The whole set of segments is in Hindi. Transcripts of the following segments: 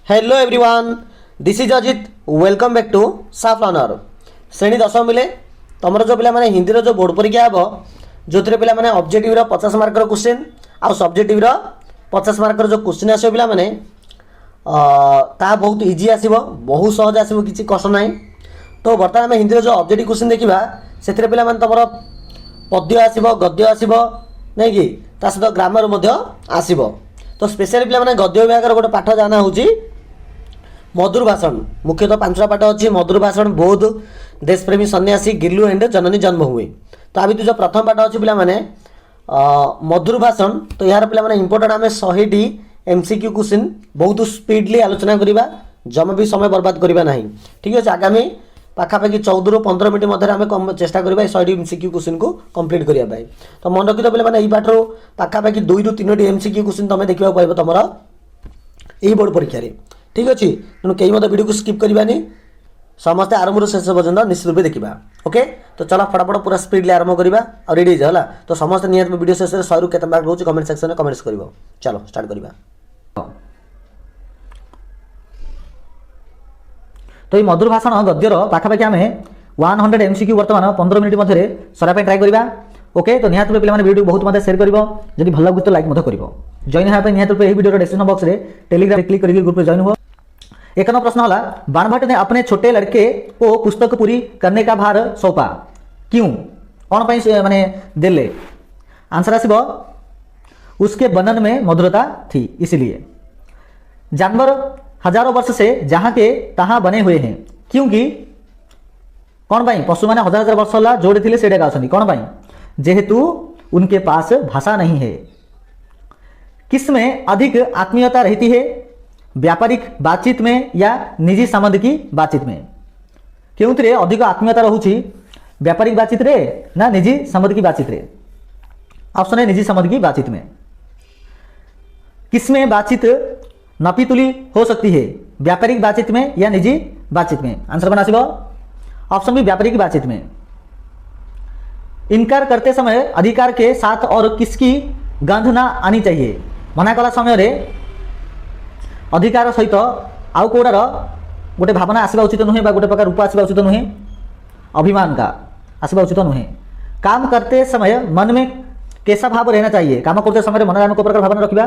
Hello everyone, this is Ajit. Welcome back to साफ लर्नर। श्रेणी दशम मिले तुम जो पे हिंदी जो बोर्ड परीक्षा हम जो पे ऑब्जेक्टिव 50 मार्क क्वेश्चन आउ सब्जेक्टिव 50 मार्क जो क्वेश्चन आस पे ता बहुत इजी आसो, बहुत सहज आसो, किसी कष्ट ना। तो बर्तमान आम हिंदी जो ऑब्जेक्टिव क्वेश्चन देखा से पे तुम पद्य आसो, गद्य आसो नहीं कि सहित ग्रामर आसो। तो स्पेशली पे गद्य विभाग गोटे पाठ जाना हूँ मधुर भाषण। मुख्यतः 5टा पाठ अच्छी मधुर भाषण, बोध, देशप्रेमी सन्यासी, गिल्लू एंड जननी जन्म हुए। तो आ जो प्रथम पाठ अच्छी पे मधुर भाषण। तो यार पे इंपोर्टेंट आम 100टी एमसीक्यू क्वेश्चन बहुत स्पीडली आलोचना करवा, जमा भी समय बर्बाद करवा ना। ठीक अच्छे, आगामी पाखापाखि 14 ରୁ 15 मिनट मध्य आम चेष्टा करवा 100टी एमसीक्यू क्वेश्चन को कंप्लीट करने। तो मन रखी पे यही पाठर पाखापाखि 2 ରୁ 3ଟି एमसीक्यू क्वेश्चन तुम देखा पाइब तुम यही बोर्ड परीक्षा। ठीक अच्छे, तेणु कहीं मत वीडियो को स्किप करवानी, समस्ते आरंभ शेष पर्यटन निश्चित रूप देखा। ओके, तो चलो फटाफट पूरा स्पीड आरंभ करवा और रेडी है। तो समस्त निहत वीडियो शेष में 100 ରୁ केते मार्क रोचे कमेंट सेक्शन में कमेंट्स कर। चलो स्टार्ट करवा। तो ये मधुर भाषण गद्यर पाखापाखि आम 100 एमसीक्यू बर्तमान 15 मिनट मध्य सराई ट्राए करवा। ओके, तो निहत रूप पे वीडियो बहुत मत सेयर कर, जब भल लगे तो लाइक कर। जॉइन होगा निहत रूप वीडियो डिस्क्रिप्शन बॉक्स में टेलीग्राम क्लिक करके ग्रुप में जॉइन हो। एक नंबर प्रश्न है, बाणभट्ट ने अपने छोटे लड़के को पुस्तक पूरी करने का भार सौंपा, क्यों, कौन पाई माने देले? आंसर आसिबो उसके बनन में मधुरता थी इसलिए। जानवर हजारों वर्ष से जहाँ के तहाँ बने हुए हैं, क्योंकि कौन पाई? पशु मैंने हजार हजार वर्ष है जोड़े थे से कौन पाई? जेहेतु उनके पास भाषा नहीं है। किसमें अधिक आत्मीयता रहती है, व्यापारिक बातचीत में या निजी संबंध की बातचीत में? क्यों अधिक आत्मीयता रोचे, व्यापारिक बातचीत रे ना निजी संबंध की बातचीत रे? ऑप्शन है निजी संबंध की बातचीत में। किसमें बातचीत नपीतुली हो सकती है, व्यापारिक बातचीत में या निजी बातचीत में? आंसर बना सिबो ऑप्शन बी व्यापारिक बातचीत में। इनकार करते समय अधिकार के साथ और किसकी गंध ना आनी चाहिए? मना कला समय रे अधिकार सहित आउ कौटार गोटे भावना आसवा उचित नुहे, गोटे प्रकार रूप आसवा उचित नुहे, अभिमान का आसवा उचित नुहे। काम करते समय मन में कैसा भाव रहना चाहिए? काम करते समय मन में को प्रकार भावना रखा,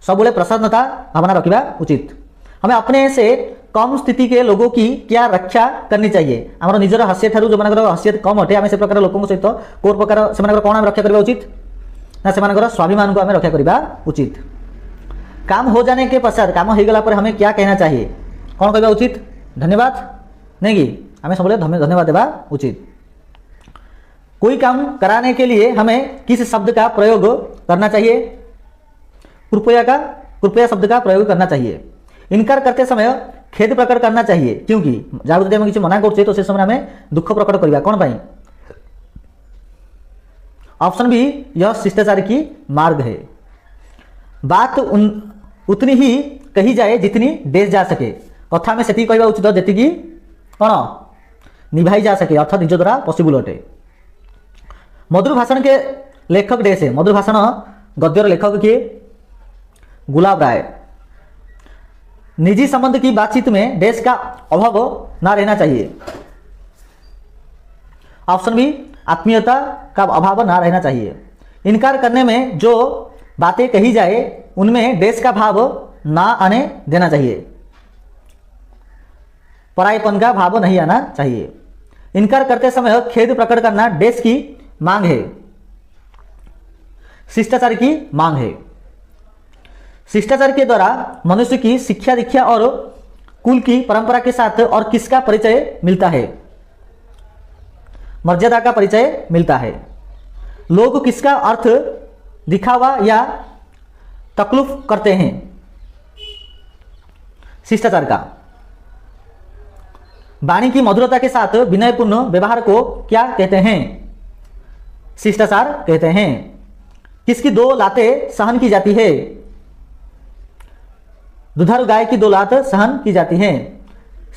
सब प्रसन्नता भावना रखा उचित। हमें अपने से कम स्थिति के लोगों की क्या रक्षा करनी चाहिए? आम निजर हास्य ठारू जो हास्य कम अटे आम से प्रकार लोक सहित कौ प्रकार से कौन आम रक्षा करवा उचित ना से स्वाभिमान को आम रक्षा करवा उचित। काम हो जाने के पश्चात, काम हो गला पर हमें क्या कहना चाहिए, कौन कहवा उचित? धन्यवाद नहीं कि आम सब धन्यवाद देवा उचित। कोई काम कराने के लिए हमें किस शब्द का प्रयोग करना चाहिए? कृपया शब्द का प्रयोग करना चाहिए। इनकार करते समय खेद प्रकट करना चाहिए, क्योंकि जब किसी मना कर तो से समय हमें दुख प्रकट करवा, कौन पाई? ऑप्शन बी यह शिष्टाचार की मार्ग है। बात उतनी ही कही जाए जितनी देश जा सके, कथा में सेती कहवा उचित जी कौन निभाई जा सके, अर्थात निज द्वारा पॉसिबल अटे। मधुर भाषण के लेखक डेस है, मधुर भाषण गद्यर लेखक किए? गुलाब राय। निजी संबंध की बातचीत में देश का अभाव ना रहना चाहिए। ऑप्शन बी आत्मीयता का अभाव ना रहना चाहिए। इनकार करने में जो बातें कही जाए उनमें देश का भाव ना आने देना चाहिए, परायपन का भाव नहीं आना चाहिए। इनकार करते समय खेद प्रकट करना देश की मांग है, शिष्टाचार की मांग है। शिष्टाचार के द्वारा मनुष्य की शिक्षा दीक्षा और कुल की परंपरा के साथ और किसका परिचय मिलता है? मर्यादा का परिचय मिलता है। लोग किसका अर्थ दिखावा या तकल्लुफ करते हैं? शिष्टाचार का। वाणी की मधुरता के साथ विनयपूर्ण व्यवहार को क्या कहते हैं? शिष्टाचार कहते हैं। किसकी 2 लातें सहन की जाती है? दुधारू गाय की 2 लात सहन की जाती हैं।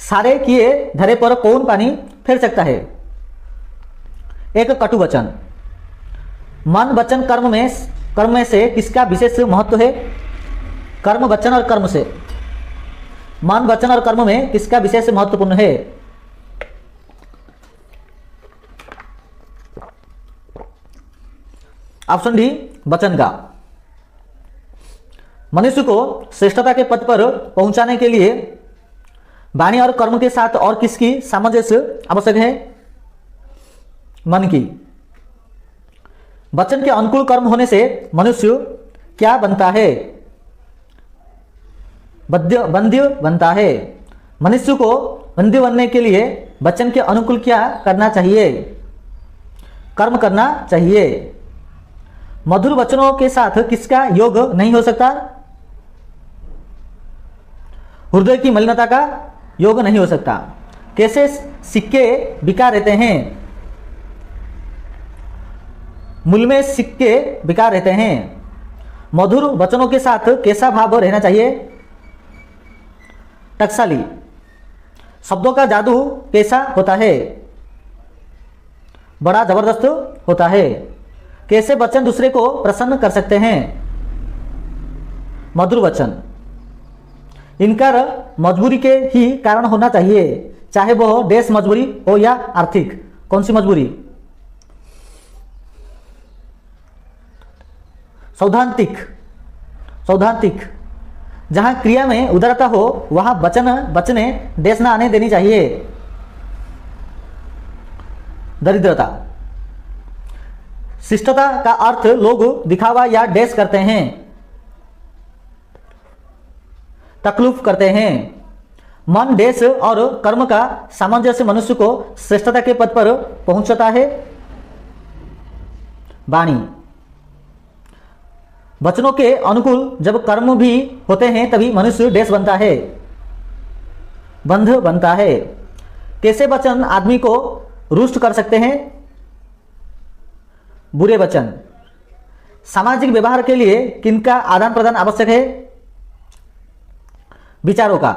सारे किए धरे पर कौन पानी फेर सकता है? एक कटु वचन। मन वचन कर्म में से किसका विशेष महत्व है? कर्म वचन और कर्म से मन, वचन और कर्म में किसका विशेष महत्वपूर्ण है? ऑप्शन डी, वचन का। मनुष्य को श्रेष्ठता के पद पर पहुंचाने के लिए वाणी और कर्म के साथ और किसकी सामंजस्य आवश्यक है? मन की। वचन के अनुकूल कर्म होने से मनुष्य क्या बनता है? बंध्य बनता है। मनुष्य को बंध्य बनने के लिए वचन के अनुकूल क्या करना चाहिए? कर्म करना चाहिए। मधुर वचनों के साथ किसका योग नहीं हो सकता? हृदय की मलिनता का योग नहीं हो सकता। कैसे सिक्के बिका रहते हैं? मूल में सिक्के बिका रहते हैं। मधुर वचनों के साथ कैसा भाव रहना चाहिए? टकसाली। शब्दों का जादू कैसा होता है? बड़ा जबरदस्त होता है। कैसे वचन दूसरे को प्रसन्न कर सकते हैं? मधुर वचन। इनकार मजबूरी के ही कारण होना चाहिए, चाहे वह देश मजबूरी हो या आर्थिक। कौन सी मजबूरी? सौद्धांतिक। जहां क्रिया में उदारता हो वहां बचने देश न आने देनी चाहिए। दरिद्रता। शिष्टता का अर्थ लोग दिखावा या डैश करते हैं, तकलीफ करते हैं। मन, देश और कर्म का सामंजस्य मनुष्य को श्रेष्ठता के पद पर पहुंचाता है। वाणी। वचनों के अनुकूल जब कर्म भी होते हैं तभी मनुष्य देश बनता है, बंध बनता है। कैसे वचन आदमी को रुष्ट कर सकते हैं? बुरे वचन। सामाजिक व्यवहार के लिए किनका आदान प्रदान आवश्यक है? विचारों का।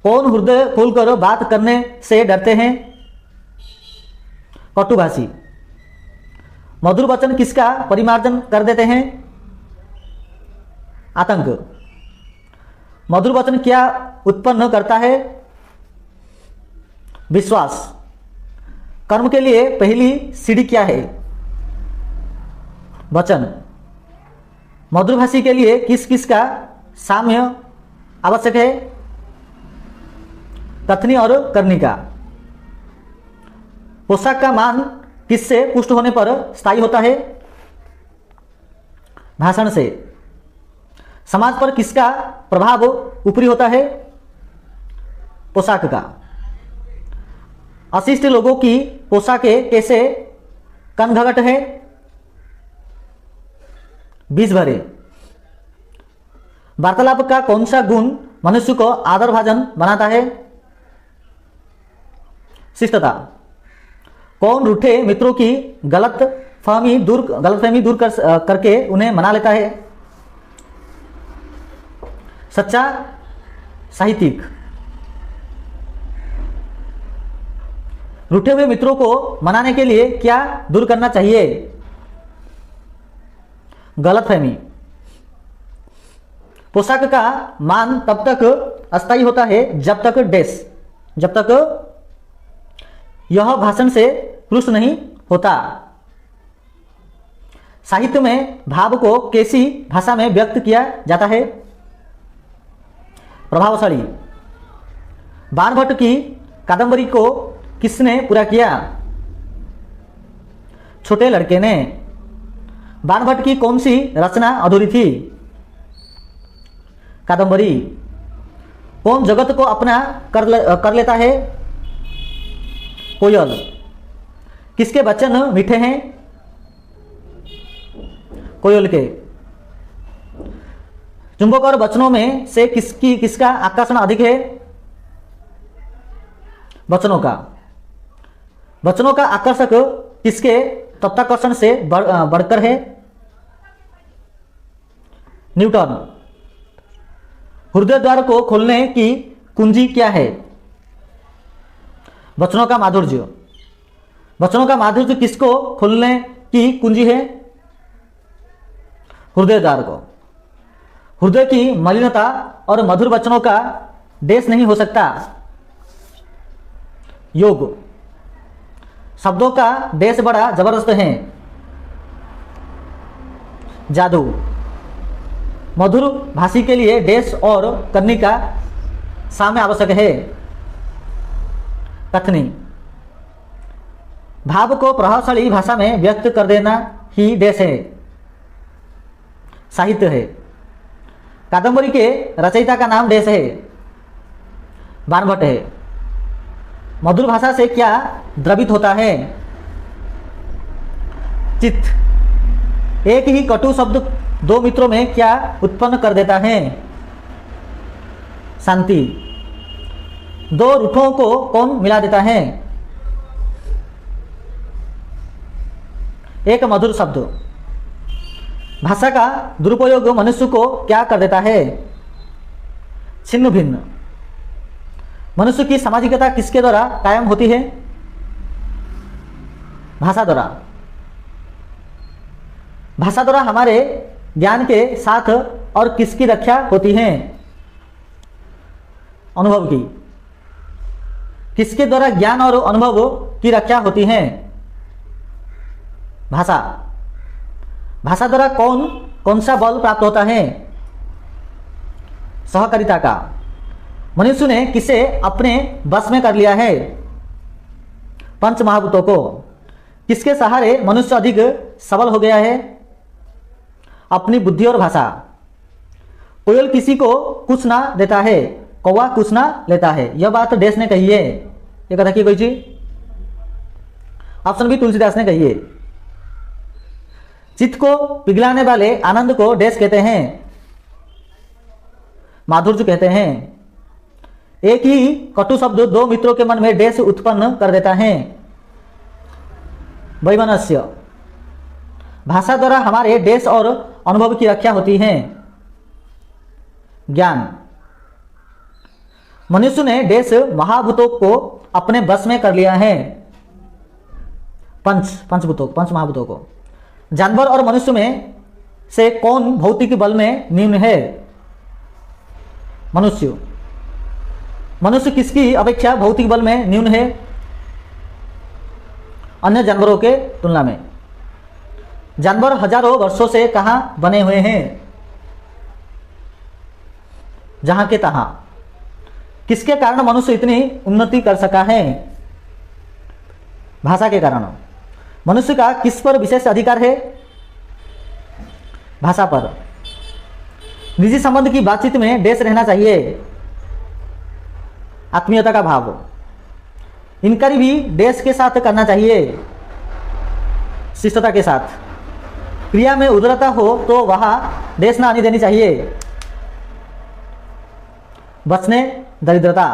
कौन हृदय खोलकर बात करने से डरते हैं? कटुभाषी। मधुर वचन किसका परिमार्जन कर देते हैं? आतंक। मधुर वचन क्या उत्पन्न करता है? विश्वास। कर्म के लिए पहली सीढ़ी क्या है? वचन। मधुरभाषी के लिए किस किस का साम्य आवश्यक है? कथनी और करनी का। पोशाक का मान किससे पुष्ट होने पर स्थायी होता है? भाषण से। समाज पर किसका प्रभाव ऊपरी होता है? पोशाक का। अशिष्ट लोगों की पोशाकें कैसे कनघट है? बीज भरे। वार्तालाप का कौन सा गुण मनुष्य को आदरभाजन बनाता है? शिष्टता। कौन रूठे मित्रों की गलतफहमी दूर करके उन्हें मना लेता है? सच्चा साहित्यिक। रूठे हुए मित्रों को मनाने के लिए क्या दूर करना चाहिए? गलतफहमी। पोशाक का मान तब तक अस्थायी होता है जब तक यह भाषण से पुष्ट नहीं होता। साहित्य में भाव को कैसी भाषा में व्यक्त किया जाता है? प्रभावशाली। बाणभट्ट की कादंबरी को किसने पूरा किया? छोटे लड़के ने। बाणभट्ट की कौन सी रचना अधूरी थी? कादंबरी। कौन जगत को अपना कर लेता है? कोयल। किसके वचन मीठे हैं? कोयल के। चुंबक और वचनों में से किसका आकर्षण अधिक है? वचनों का। वचनों का आकर्षक किसके तत्वाकर्षण से बढ़कर है? न्यूटन। हृदय द्वार को खोलने की कुंजी क्या है? वचनों का माधुर्य। वचनों का माधुर्य किसको खोलने की कुंजी है? हृदय द्वार को। हृदय की मलिनता और मधुर वचनों का देश नहीं हो सकता। योग, शब्दों का देश बड़ा जबरदस्त है। जादू, मधुर भाषी के लिए देश और करनी का साम्य आवश्यक है। कथनी, भाव को प्रभावशाली भाषा में व्यक्त कर देना ही देश है, साहित्य है। कादंबरी के रचयिता का नाम देश है, बाणभट्ट है। मधुर भाषा से क्या द्रवित होता है? चित्त, एक ही कटु शब्द दो मित्रों में क्या उत्पन्न कर देता है? शांति, दो रूठों को कौन मिला देता है? एक मधुर शब्द। भाषा का दुरुपयोग मनुष्य को क्या कर देता है? छिन्न भिन्न। मनुष्य की सामाजिकता किसके द्वारा कायम होती है? भाषा द्वारा। भाषा द्वारा हमारे ज्ञान के साथ और किसकी रक्षा होती है? अनुभव की। किसके द्वारा ज्ञान और अनुभव की रक्षा होती है? भाषा। भाषा द्वारा कौन कौन सा बल प्राप्त होता है? सहकारिता का। मनुष्य ने किसे अपने बस में कर लिया है? पंच महाभूतों को। किसके सहारे मनुष्य अधिक सबल हो गया है? अपनी बुद्धि और भाषा। कोयल किसी को कुछ ना देता है, कौवा कुछ ना लेता है। यह बात देश ने कही है। ये कथा की कोई चीज? ऑप्शन बी, तुलसीदास ने कही है। चित्त को पिघलाने वाले आनंद को देश कहते हैं, माधुर्य कहते हैं। एक ही कटु शब्द दो मित्रों के मन में देश उत्पन्न कर देता है, वैमनस्य। भाषा द्वारा हमारे देश और अनुभव की रक्षा होती है, ज्ञान। मनुष्य ने देश महाभूतों को अपने बस में कर लिया है, पंच महाभूतों को। जानवर और मनुष्य में से कौन भौतिक बल में न्यून है? मनुष्य। मनुष्य किसकी अपेक्षा भौतिक बल में न्यून है अन्य जानवरों के तुलना में? जानवर हजारों वर्षों से कहां बने हुए हैं? जहां के तहां। किसके कारण मनुष्य इतनी उन्नति कर सका है? भाषा के कारण। मनुष्य का किस पर विशेष अधिकार है? भाषा पर। निजी संबंध की बातचीत में देश रहना चाहिए, आत्मीयता का भाव। इनकारी भी देश के साथ करना चाहिए, शिष्टता के साथ। क्रिया में उदारता हो तो वहां देश ना आने देनी चाहिए। बचने दरिद्रता।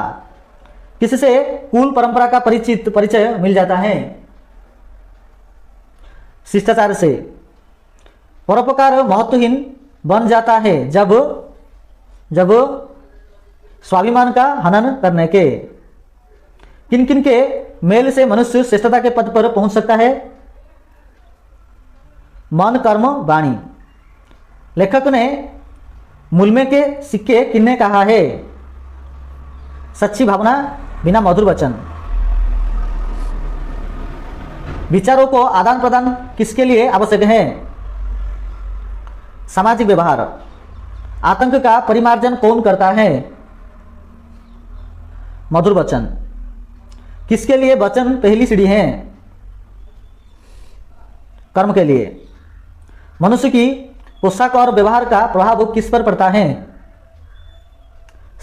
किससे कुल परंपरा का परिचय मिल जाता है? शिष्टाचार से। परोपकार महत्वहीन बन जाता है जब स्वाभिमान का हनन करने के। किन किन के मेल से मनुष्य श्रेष्ठता के पद पर पहुंच सकता है? मन, कर्म, वाणी। लेखक ने मुलमे के सिक्के किन्ने कहा है? सच्ची भावना बिना मधुर वचन। विचारों को आदान प्रदान किसके लिए आवश्यक है? सामाजिक व्यवहार। आतंक का परिमार्जन कौन करता है? मधुर वचन। किसके लिए वचन पहली सीढ़ी है? कर्म के लिए। मनुष्य की पोशाक और व्यवहार का प्रभाव किस पर पड़ता है?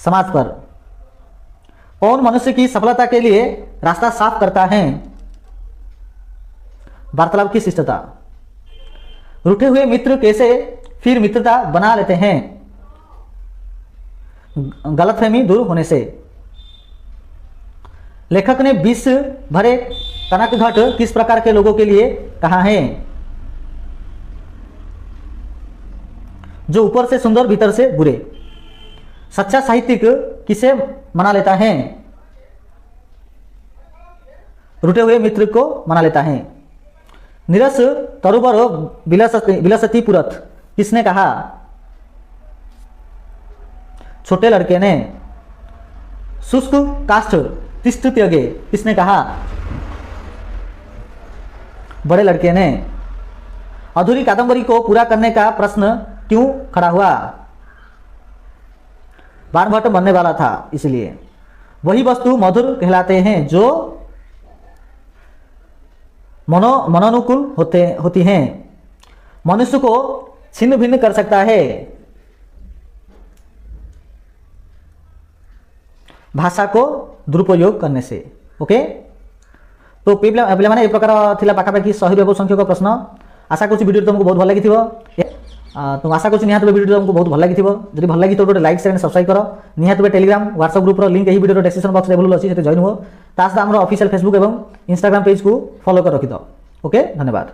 समाज पर। कौन मनुष्य की सफलता के लिए रास्ता साफ करता है? वार्तालाप की शिष्टता। रूठे हुए मित्र कैसे फिर मित्रता बना लेते हैं? गलतफहमी दूर होने से। लेखक ने विष भरे कनक घट किस प्रकार के लोगों के लिए कहा है? जो ऊपर से सुंदर भीतर से बुरे। सच्चा साहित्यिक किसे मना लेता है? रूठे हुए मित्र को मना लेता है। निरस तरुबर विलसती पुरत किसने कहा? छोटे लड़के ने शुष्क काष्ठ तिष्ठ त्यगे, किसने कहा? बड़े लड़के ने। अधूरी कादंबरी को पूरा करने का प्रश्न क्यों खड़ा हुआ? बाणभट्ट बनने वाला था इसलिए। वही वस्तु मधुर कहलाते हैं जो मनोनुकूल होती हैं, मनुष्य को छिन्न भिन्न कर सकता है भाषा को दुरुपयोग करने से। ओके, तो पे माने ए प्रकार थिला पाखापाखि 100 व्यवहार संख्यक प्रश्न। आशा करूँ वीडियो तुमको बहुत भल लगी। तुम आशा करूँ निहाती वीडियो तुमको बहुत भल लगी। जब भल लगी तो गोटे लाइक शेयर सब्सक्राइब कर। निहाती टेलीग्राम व्हाट्सएप ग्रुप लिंक यही वीडियो डिस्क्रिप्शन बॉक्स अवेलेबल अच्छी जॉइन हो। ता सहित आम ऑफिशियल फेसबुक और इंस्टाग्राम पेज को फॉलो कर रखी। ओके, धन्यवाद।